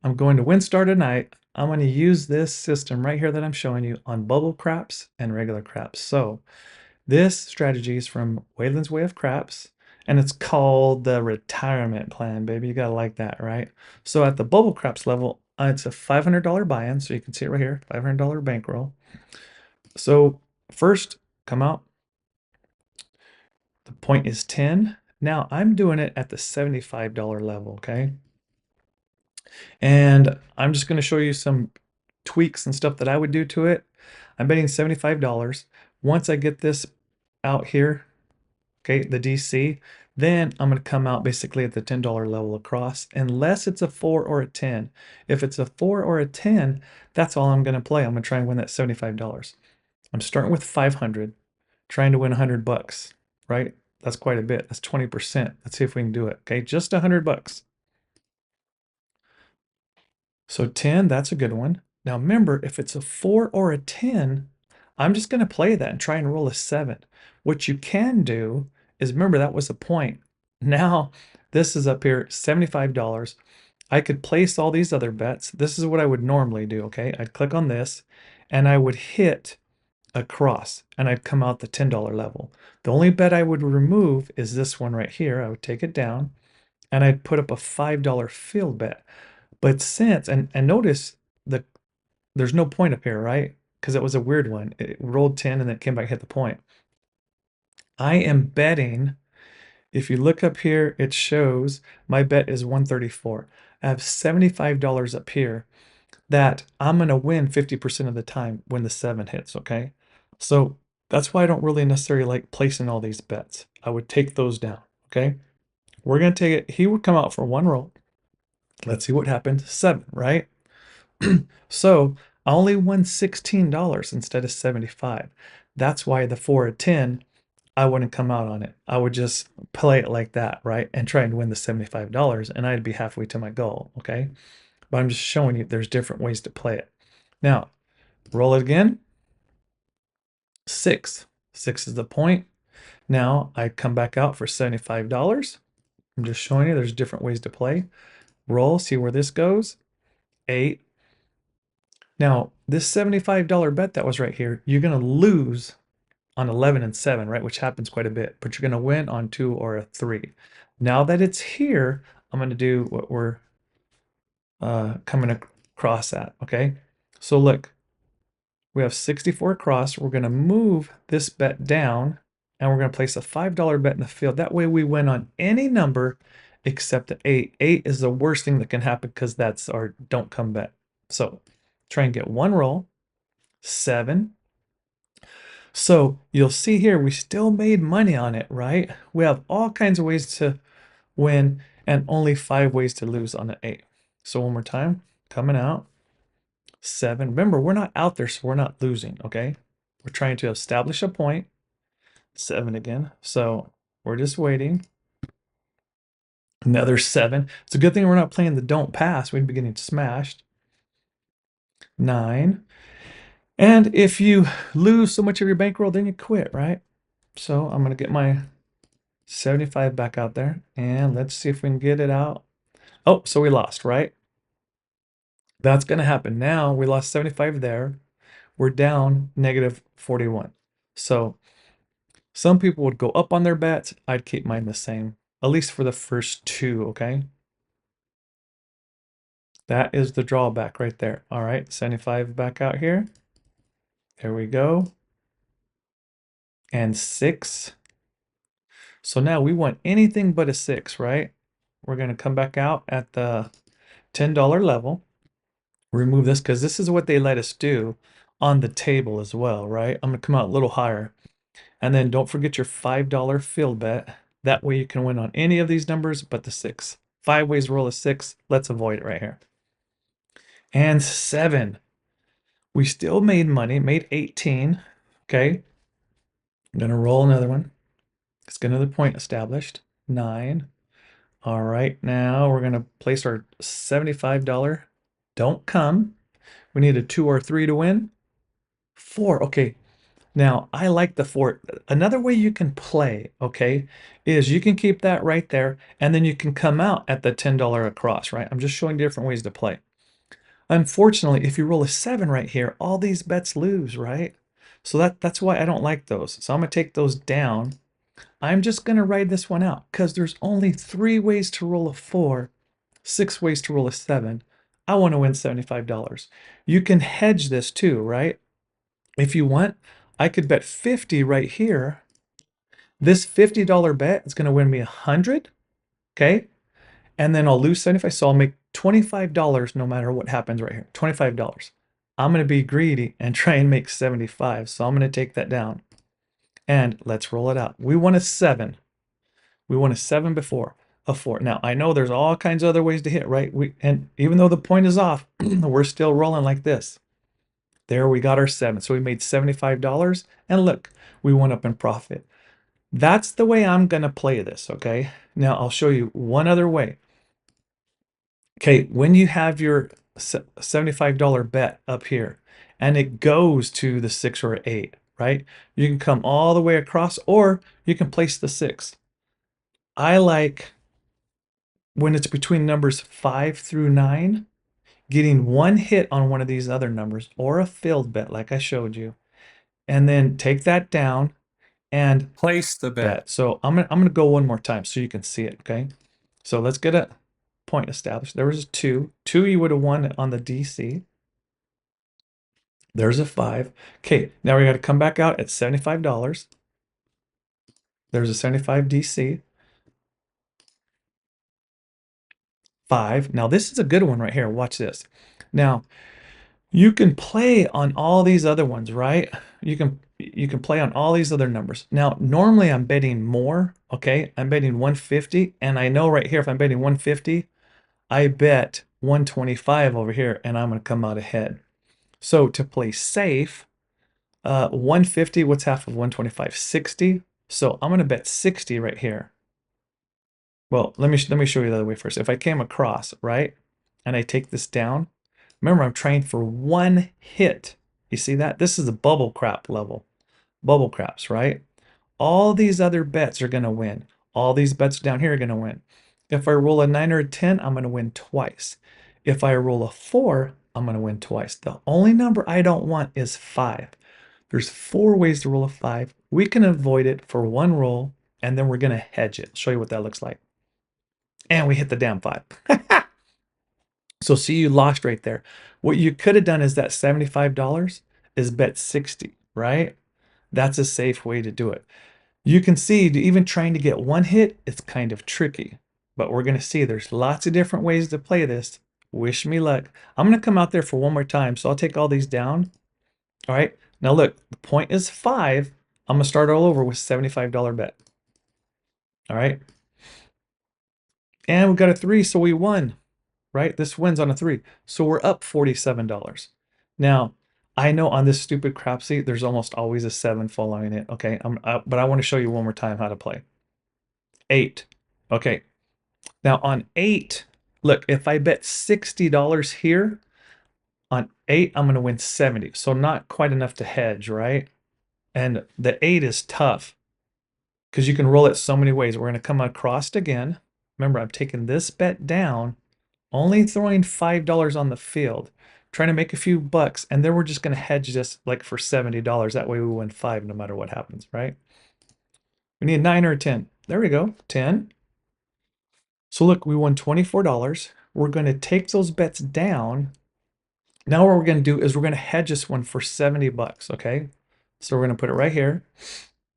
I'm going to WinStar tonight. I'm going to use this system right here that I'm showing you on bubble craps and regular craps. So this strategy is from Wayland's Way of Craps, and it's called the retirement plan, baby. You gotta like that, right? So at the bubble craps level, it's a $500 buy-in. So you can see it right here, $500 bankroll. So first, come out. The point is 10. Now I'm doing it at the $75 level, okay? And I'm just going to show you some tweaks and stuff that I would do to it. I'm betting $75. Once I get this out here, okay, the DC, then I'm going to come out basically at the $10 level across, unless it's a 4 or a 10. If it's a 4 or a 10, that's all I'm going to play. I'm going to try and win that $75. I'm starting with 500, trying to win 100 bucks, right? That's quite a bit. That's 20%. Let's see if we can do it. Okay, just 100 bucks. So 10, that's a good one. Now remember, if it's a 4 or a 10, I'm just going to play that and try and roll a 7. What you can do is, remember, that was a point. Now this is up here, $75. I could place all these other bets. This is what I would normally do, okay? I'd click on this and I would hit a cross and I'd come out the $10 level. The only bet I would remove is this one right here. I would take it down and I'd put up a $5 field bet. But since, and notice the there's no point up here, right? Because it was a weird one. It rolled 10 and then it came back, hit the point. I am betting, if you look up here, it shows my bet is 134. I have $75 up here that I'm going to win 50% of the time when the 7 hits, okay? So that's why I don't really necessarily like placing all these bets. I would take those down, okay? We're going to take it. He would come out for one roll. Let's see what happens. 7, right? So I only won $16 instead of 75. That's why the 4 or 10, I wouldn't come out on it. I would just play it like that, right? And try and win the $75 and I'd be halfway to my goal, okay? But I'm just showing you there's different ways to play it. Now, roll it again. 6. 6 is the point. Now I come back out for $75. I'm just showing you there's different ways to play. Roll, see where this goes. 8. Now, this $75 bet that was right here, you're going to lose on 11 and 7, right? Which happens quite a bit, but you're going to win on 2 or a 3. Now that it's here, I'm going to do what we're coming across at, okay? So look, we have 64 across. We're going to move this bet down, and we're going to place a $5 bet in the field. That way we win on any number except the 8. 8 is the worst thing that can happen because that's our don't come bet. So try and get one roll. 7. So you'll see here, we still made money on it, right? We have all kinds of ways to win and only 5 ways to lose on an 8. So one more time, coming out. 7. Remember, we're not out there, so we're not losing, okay? We're trying to establish a point. 7 again. So we're just waiting. Another 7. It's a good thing we're not playing the don't pass. We'd be getting smashed. 9. And if you lose so much of your bankroll, then you quit, right? So I'm going to get my 75 back out there and let's see if we can get it out. Oh, so we lost, right? That's going to happen. Now we lost 75 there. We're down negative 41. So some people would go up on their bets. I'd keep mine the same, at least for the first 2, okay? That is the drawback right there. All right, 75 back out here. There we go. And 6. So now we want anything but a 6, right? We're going to come back out at the $10 level. Remove this because this is what they let us do on the table as well, right? I'm going to come out a little higher. And then don't forget your $5 field bet. That way you can win on any of these numbers but the 6. 5 ways to roll a 6. Let's avoid it right here. And 7. We still made money, made 18. Okay. I'm going to roll another one. Let's get another point established. 9. All right, now we're going to place our $75. Don't come. We need a 2 or 3 to win. 4. Okay. Now, I like the 4. Another way you can play, okay, is you can keep that right there, and then you can come out at the $10 across, right? I'm just showing different ways to play. Unfortunately, if you roll a 7 right here, all these bets lose, right? So that's why I don't like those. So I'm going to take those down. I'm just going to ride this one out because there's only 3 ways to roll a 4, 6 ways to roll a 7. I want to win $75. You can hedge this too, right? If you want, I could bet 50 right here. This $50 bet is going to win me 100, okay? And then I'll lose 75, so I'll make $25 no matter what happens right here. $25. I'm going to be greedy and try and make 75, so I'm going to take that down. And let's roll it out. We won a 7. We won a 7 before, a 4. Now, I know there's all kinds of other ways to hit, right? And even though the point is off, we're still rolling like this. There we got our 7. So we made $75, and look, we went up in profit. That's the way I'm going to play this, okay? Now, I'll show you one other way. Okay, when you have your $75 bet up here and it goes to the 6 or 8, right? You can come all the way across or you can place the 6. I like when it's between numbers 5 through 9, getting one hit on one of these other numbers or a failed bet like I showed you, and then take that down and Place the bet. So I'm gonna go one more time so you can see it, okay? So let's get a point established. There was a 2. 2 you would have won on the DC. There's a 5. Okay, now we got to come back out at $75. There's a 75 DC. 5. Now this is a good one right here. Watch this. Now you can play on all these other ones, right? You can play on all these other numbers. Now normally I'm betting more, okay? I'm betting 150, and I know right here if I'm betting 150, I bet 125 over here and I'm going to come out ahead. So to play safe, 150, what's half of 125? 60. So I'm going to bet 60 right here. Well, let me show you the other way first. If I came across, right, and I take this down, remember I'm trying for one hit. You see that? This is a bubble crap level. Bubble craps, right? All these other bets are going to win. All these bets down here are going to win. If I roll a 9 or a 10, I'm going to win twice. If I roll a 4, I'm going to win twice. The only number I don't want is 5. There's 4 ways to roll a 5. We can avoid it for one roll, and then we're going to hedge it. Show you what that looks like. And we hit the damn 5. So see, you lost right there. What you could have done is that $75 is bet 60, right? That's a safe way to do it. You can see even trying to get one hit, it's kind of tricky. But we're going to see there's lots of different ways to play this. Wish me luck. I'm going to come out there for one more time. So I'll take all these down. All right. Now look, the point is 5. I'm going to start all over with $75 bet. All right. And we got a 3, so we won, right? This wins on a 3. So we're up $47. Now, I know on this stupid crap seat, there's almost always a 7 following it, okay? But I want to show you one more time how to play. 8. Okay. Now on 8, look, if I bet $60 here, on 8, I'm going to win 70. So not quite enough to hedge, right? And the 8 is tough because you can roll it so many ways. We're going to come across again. Remember, I'm taking this bet down, only throwing $5 on the field, trying to make a few bucks, and then we're just going to hedge this like for $70. That way we win 5 no matter what happens, right? We need a 9 or a 10. There we go, 10. So look, we won $24. We're going to take those bets down. Now what we're going to do is we're going to hedge this one for 70 bucks, okay? So we're going to put it right here.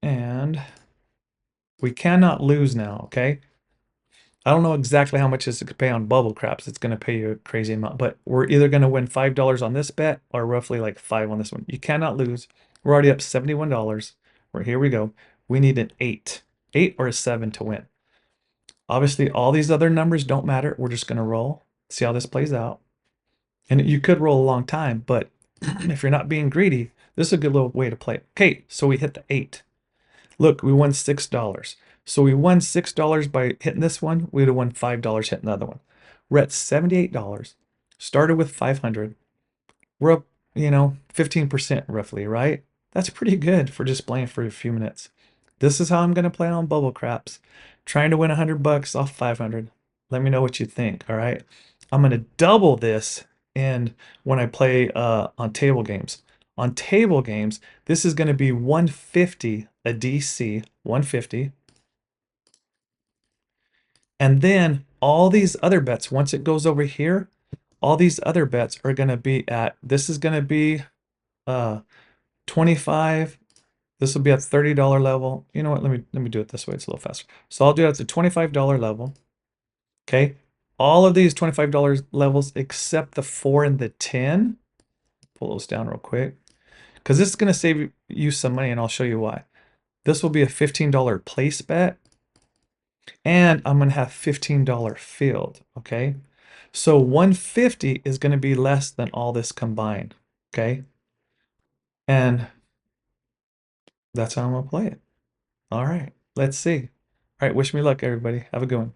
And we cannot lose now, okay? I don't know exactly how much this could pay on bubble craps. It's going to pay you a crazy amount, but we're either going to win $5 on this bet or roughly like 5 on this one. You cannot lose. We're already up $71. Here we go. We need an 8 or a 7 to win. Obviously, all these other numbers don't matter. We're just going to roll, see how this plays out. And you could roll a long time, but if you're not being greedy, this is a good little way to play it. Okay, so we hit the 8. Look, we won $6. So we won $6 by hitting this one. We would have won $5 hitting the other one. We're at $78. Started with 500. We're up, 15% roughly, right? That's pretty good for just playing for a few minutes. This is how I'm going to play on bubble craps. Trying to win 100 bucks off 500. Let me know what you think, all right? I'm going to double this in when I play on table games. On table games, this is going to be 150 a DC, 150. And then all these other bets, once it goes over here, all these other bets are going to be at, this is going to be 25. This will be at $30 level. You know what? Let me do it this way. It's a little faster. So I'll do it at the $25 level. Okay. All of these $25 levels except the 4 and the 10. Pull those down real quick. Because this is going to save you some money, and I'll show you why. This will be a $15 place bet. And I'm going to have $15 field. Okay. So 150 is going to be less than all this combined. Okay. And that's how I'm going to play it. All right. Let's see. All right. Wish me luck, everybody. Have a good one.